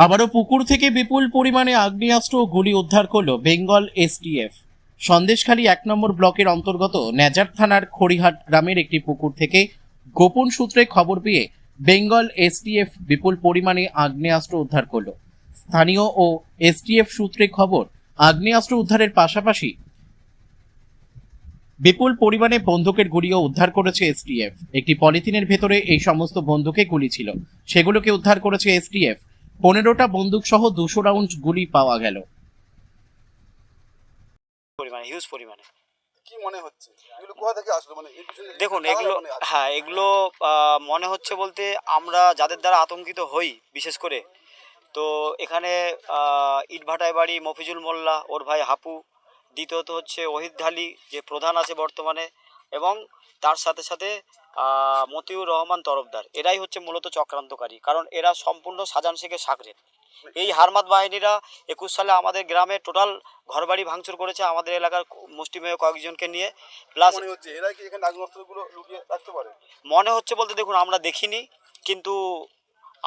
আবারও পুকুর থেকে বিপুল পরিমাণে আগ্নেয়াস্ত্র ও গুলি উদ্ধার করল বেঙ্গল এসটিএফ। সন্দেশখালী 1 নম্বর ব্লকের অন্তর্গত নেজার থানার খড়িহাট গ্রামের একটি পুকুর থেকে গোপন সূত্রে খবর পেয়ে বেঙ্গল এসটিএফ বিপুল পরিমাণে আগ্নেয়াস্ত্র উদ্ধার করল। স্থানীয় ও এসটিএফ সূত্রে খবর, আগ্নেয়াস্ত্র উদ্ধারের পাশাপাশি বিপুল পরিমাণে বন্দুকের গুলিও উদ্ধার করেছে এসটিএফ। একটি পলিথিনের ভেতরে এই সমস্ত বন্দুকে গুলি ছিল, সেগুলোকে উদ্ধার করেছে এসটিএফ। 15টা বন্দুক সহ 200 রাউন্ড গুলি পাওয়া গেল। পরিমাণে হিউজ পরিমাণে। কি মনে হচ্ছে এগুলো কোথা থেকে আসলো, মানে এর পিছনে দেখুন কারা এগুলো, মানে আছে? হ্যাঁ এগুলো মনে হচ্ছে বলতে আমরা যাদের দ্বারা আতঙ্কিত হই বিশেষ করে, তো এখানে ইটভাটায় বাড়ি মফিজুল মোল্লা, ওর ভাই হাপু, দ্বিতীয়ত হচ্ছে ওহিদ ঢালি যে প্রধান আছে বর্তমানে, এবং তার সাথে সাথে মতিউর রহমান তরফদার। এরাই হচ্ছে মূলত চক্রান্তকারী, কারণ এরা সম্পূর্ণ সাজান শেখের সাকরেদ। এই হারমাত বাহিনীরা 21 সালে আমাদের গ্রামে টোটাল ঘরবাড়ি ভাঙচুর করেছে আমাদের এলাকার মুষ্টিমেয় কয়েকজনকে নিয়ে। প্লাস মনে হচ্ছে এরা কি এখানে আগ্নেয়াস্ত্রগুলো লুকিয়ে রাখতে পারে? মনে হচ্ছে বলতে দেখুন আমরা দেখিনি, কিন্তু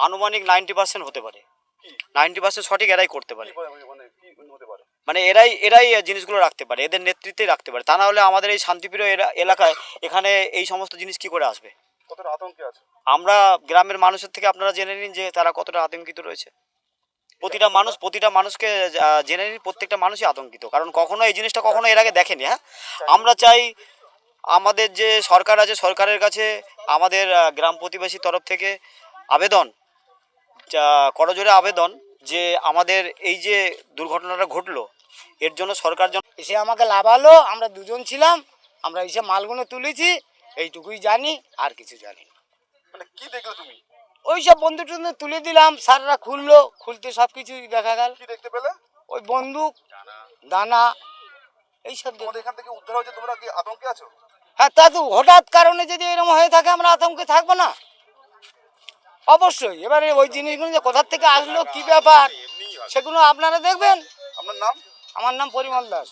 আনুমানিক 90% হতে পারে, কি 90% সঠিক এরাই করতে পারে। মানে কি হতে পারে? মানে এরাই জিনিসগুলো রাখতে পারে, এদের নেতৃত্বে রাখতে পারে। তা না হলে আমাদের এই শান্তিপ্রিয় এলাকায় এখানে এই সমস্ত জিনিস কি করে আসবে? কতটা আতঙ্কে আছে? আমরা গ্রামের মানুষের থেকে আপনারা জেনে নিন যে তারা কতটা আতঙ্কিত রয়েছে। প্রতিটা মানুষকে জেনে নিন, প্রত্যেকটা মানুষই আতঙ্কিত, কারণ কখনো এই জিনিসটা কখনো এর আগে দেখেনি। হ্যাঁ, আমরা চাই আমাদের যে সরকার আছে, সরকারের কাছে আমাদের গ্রাম প্রতিবেশী তরফ থেকে আবেদন, করজোড়ে আবেদন, যে আমাদের এই যে দুর্ঘটনাটা ঘটলো এর জন্য সরকার এসে আমাকে লাভালো, আমরা দুজন ছিলাম, আমরা এসে মালগুলো তুলেছি, এইটুকুই জানি, আর কিছু জানি না। মানে কি দেখলে তুমি? ওই সব বন্দুক টন্দুক তুলে দিলাম, স্যাররা খুললো, খুলতে সব কিছুই দেখা গেল। কি দেখতে পেলে? ওই বন্দুক, দানা, এইসব। তোমাদের এখান থেকে উদ্ধার হয়েছে, তোমরা কি আতঙ্কে আছো? হ্যাঁ, তা তো হঠাৎ কারণে যদি এরকম হয়ে থাকে আমরা আতঙ্কে থাকবো না? অবশ্যই। এবারে ওই জিনিসগুলো যে কোথার থেকে আসলো, কি ব্যাপার, সেগুলো আপনারা দেখবেন। আপনার নাম? আমার নাম পরিমল দাস।